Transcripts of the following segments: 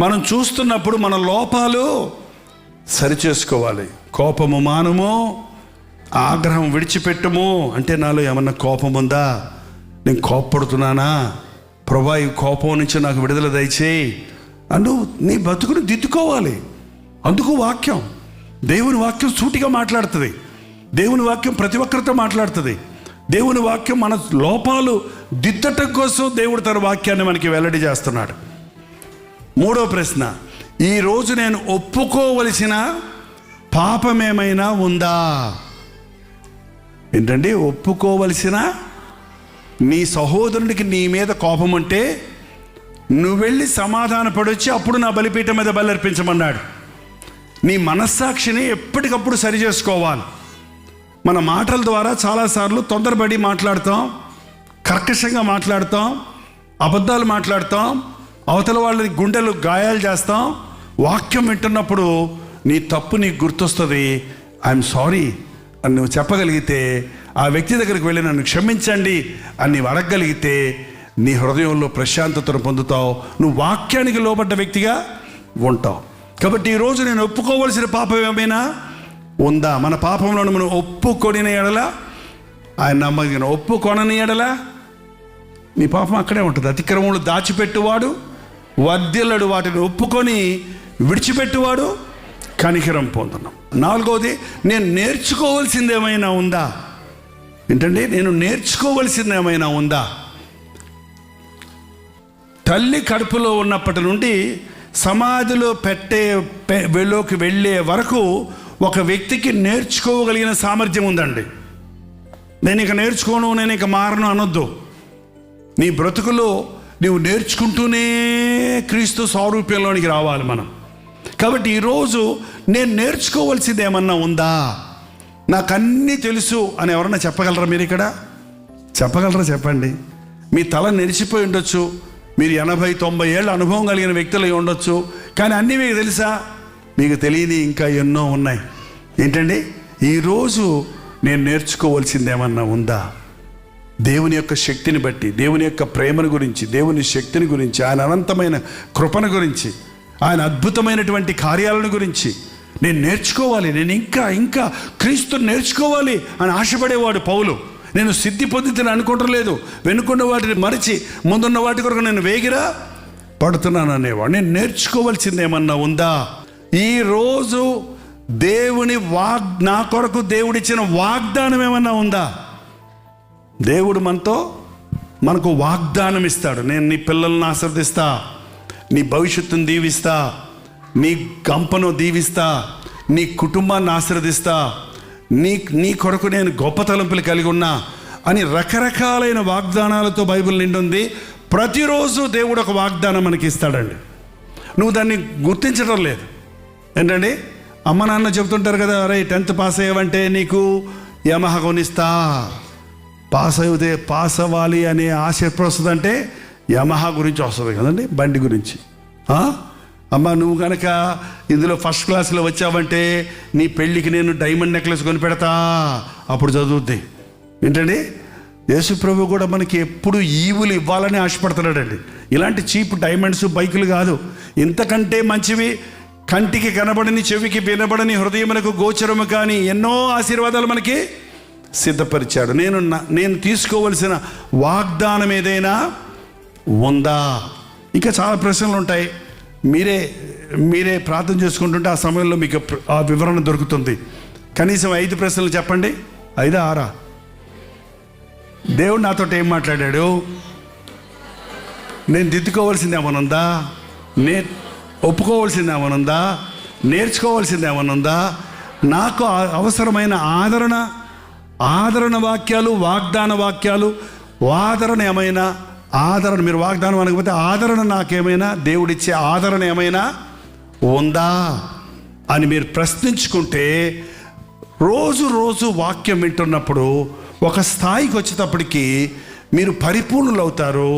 మనం చూస్తున్నప్పుడు మన లోపాలు సరిచేసుకోవాలి. కోపము మానము, ఆగ్రహం విడిచిపెట్టుము. అంటే నాలో ఏమన్నా కోపం ఉందా? నేను కోపపడుతున్నానా? ప్రభా, ఈ కోపం నుంచి నాకు విడుదల దయచేయి అను నీ బతుకును దిద్దుకోవాలి. అందుకు వాక్యం, దేవుని వాక్యం సూటిగా మాట్లాడుతుంది. దేవుని వాక్యం ప్రతి ఒక్కరితో మాట్లాడుతుంది. దేవుని వాక్యం మన లోపాలు దిద్దటం కోసం దేవుడు తన వాక్యాన్ని మనకి వెల్లడి చేస్తున్నాడు. మూడో ప్రశ్న, ఈరోజు నేను ఒప్పుకోవలసిన పాపమేమైనా ఉందా? ఏంటండి ఒప్పుకోవలసిన? నీ సహోదరునికి నీ మీద కోపం ఉంటే నువ్వు వెళ్ళి సమాధాన పడొచ్చి అప్పుడు నా బలిపీఠం మీద బలి అర్పించమన్నాడు. నీ మనస్సాక్షిని ఎప్పటికప్పుడు సరి చేసుకోవాలి. మన మాటల ద్వారా చాలాసార్లు తొందరపడి మాట్లాడతాం, కర్కశంగా మాట్లాడతాం, అబద్ధాలు మాట్లాడతాం, అవతల వాళ్ళని గుండెలు గాయాలు చేస్తాం. వాక్యం వింటున్నప్పుడు నీ తప్పు నీకు గుర్తొస్తుంది. ఐఎమ్ సారీ అని నువ్వు చెప్పగలిగితే, ఆ వ్యక్తి దగ్గరికి వెళ్ళి నన్ను క్షమించండి అని నీవు అడగగలిగితే నీ హృదయంలో ప్రశాంతతను పొందుతావు. నువ్వు వాక్యానికి లోబడ్డ వ్యక్తిగా ఉంటావు. కాబట్టి ఈరోజు నేను ఒప్పుకోవలసిన పాపం ఏమైనా ఉందా? మన పాపంలో మనం ఒప్పుకొనిన ఎడల, ఆయన నమ్మకం ఒప్పుకొనని ఎడల నీ పాపం అక్కడే ఉంటుంది. అతిక్రమములు దాచిపెట్టువాడు వర్ధిల్లడు, వాటిని ఒప్పుకొని విడిచిపెట్టువాడు కనికరం పొందున్నాం. నాలుగవది, నేను నేర్చుకోవాల్సింది ఏమైనా ఉందా? ఏంటంటే నేను నేర్చుకోవాల్సింది ఏమైనా ఉందా? తల్లి కడుపులో ఉన్నప్పటి నుండి సమాధిలో వెళ్ళోకి వెళ్ళే వరకు ఒక వ్యక్తికి నేర్చుకోగలిగిన సామర్థ్యం ఉందండి. నేను ఇక నేర్చుకోను, నేను ఇక మారను అనొద్దు. నీ బ్రతుకులో నువ్వు నేర్చుకుంటూనే క్రీస్తు స్వరూప్యంలోనికి రావాలి మనం. కాబట్టి ఈరోజు నేను నేర్చుకోవాల్సింది ఏమన్నా ఉందా? నాకు అన్నీ తెలుసు అని ఎవరన్నా చెప్పగలరా? మీరు ఇక్కడ చెప్పగలరా? చెప్పండి. మీ తల నెరిచిపోయి ఉండొచ్చు, మీరు 80-90 ఏళ్ళ అనుభవం కలిగిన వ్యక్తులు అయి ఉండొచ్చు, కానీ అన్నీ మీకు తెలుసా? మీకు తెలియని ఇంకా ఎన్నో ఉన్నాయి. ఏంటండి ఈరోజు నేను నేర్చుకోవాల్సింది ఏమన్నా ఉందా? దేవుని యొక్క శక్తిని బట్టి, దేవుని యొక్క ప్రేమను గురించి, దేవుని శక్తిని గురించి, ఆయన అనంతమైన కృపను గురించి, ఆయన అద్భుతమైనటువంటి కార్యాలను గురించి నేను నేర్చుకోవాలి. నేను ఇంకా ఇంకా క్రీస్తుని నేర్చుకోవాలి అని ఆశపడేవాడు పౌలు. నేను సిద్ధి పొందితే అనుకుంటలేదు, వెనుకున్న వాటిని మరిచి ముందున్న వాటి కొరకు నేను వేగిరా పడుతున్నాను అనేవాడు. నేను నేర్చుకోవాల్సింది ఏమన్నా ఉందా? ఈరోజు దేవుని నా కొరకు దేవుడిచ్చిన వాగ్దానం ఏమన్నా ఉందా? దేవుడు మనకు వాగ్దానం ఇస్తాడు. నేను నీ పిల్లలను ఆశీర్వదిస్తా, నీ భవిష్యత్తును దీవిస్తా, నీ గంపను దీవిస్తా, నీ కుటుంబాన్ని ఆశీర్వదిస్తా, నీ కొరకు నేను గొప్ప తలంపులు కలిగి ఉన్నా అని రకరకాలైన వాగ్దానాలతో బైబిల్ నిండుంది. ప్రతిరోజు దేవుడు ఒక వాగ్దానం మనకి ఇస్తాడండి. నువ్వు దాన్ని గుర్తించడం లేదు. ఏంటండి అమ్మ నాన్న చెబుతుంటారు కదా, అరే 10th పాస్ అయ్యావంటే నీకు యమహా కొనిస్తా, పాస్ అవ్వాలి అనే ఆశ ఎప్పుడు వస్తుందంటే యమహా గురించి వస్తుంది కదండి, బండి గురించి. అమ్మ నువ్వు కనుక ఇందులో ఫస్ట్ క్లాస్లో వచ్చావంటే నీ పెళ్ళికి నేను డైమండ్ నెక్లెస్ కొని పెడతా, అప్పుడు చదువుద్ది. ఏంటండి యేసు ప్రభు కూడా మనకి ఎప్పుడు ఈవులు ఇవ్వాలని ఆశపడుతున్నాడండి. ఇలాంటి చీప్ డైమండ్స్ బైకులు కాదు, ఇంతకంటే మంచివి, కంటికి కనబడని, చెవికి వినబడని, హృదయమునకు గోచరము కానీ ఎన్నో ఆశీర్వాదాలు మనకి సిద్ధపరిచాడు. నేను తీసుకోవలసిన వాగ్దానం ఏదైనా ఉందా? ఇంకా చాలా ప్రశ్నలు ఉంటాయి. మీరే ప్రార్థన చేసుకుంటుంటే ఆ సమయంలో మీకు ఆ వివరణ దొరుకుతుంది. కనీసం 5 ప్రశ్నలు చెప్పండి. 5, 6? దేవుడు నాతో ఏం మాట్లాడాడు? నేను దిద్దుకోవాల్సింది ఏమనుందా? ఒప్పుకోవాల్సింది ఏమనుందా? నేర్చుకోవాల్సింది ఏమనుందా? నాకు అవసరమైన ఆదరణ వాక్యాలు, వాగ్దాన వాక్యాలు, ఆదరణ మీరు వాగ్దానం అనకపోతే ఆదరణ నాకేమైనా, దేవుడిచ్చే ఆదరణ ఏమైనా ఉందా అని మీరు ప్రశ్నించుకుంటే, రోజు వాక్యం వింటున్నప్పుడు ఒక స్థాయికి వచ్చేటప్పటికి మీరు పరిపూర్ణులవుతారు,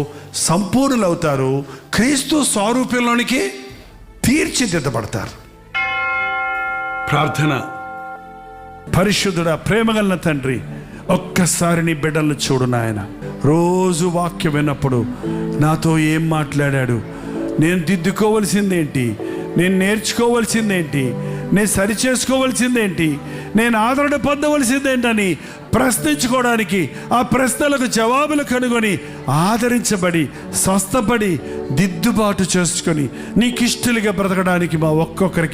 సంపూర్ణులవుతారు, క్రీస్తు స్వరూపంలోనికి తీర్చిదిద్దబడతారు. ప్రార్థన. పరిశుద్ధుడా, ప్రేమగల తండ్రి, ఒక్కసారి నీ బిడ్డలను చూడు నాయన. రోజు వాక్యం విన్నప్పుడు నాతో ఏం మాట్లాడాడు, నేను దిద్దుకోవలసిందేంటి, నేను నేర్చుకోవలసిందేంటి, నేను సరిచేసుకోవలసిందేంటి, నేను ఆదరణ పొందవలసిందేంటని ప్రశ్నించుకోవడానికి, ఆ ప్రశ్నలకు జవాబులు కనుగొని ఆదరించబడి స్వస్థపడి దిద్దుబాటు చేసుకొని నీకిష్టలుగా బ్రతకడానికి మా ఒక్కొక్కరికి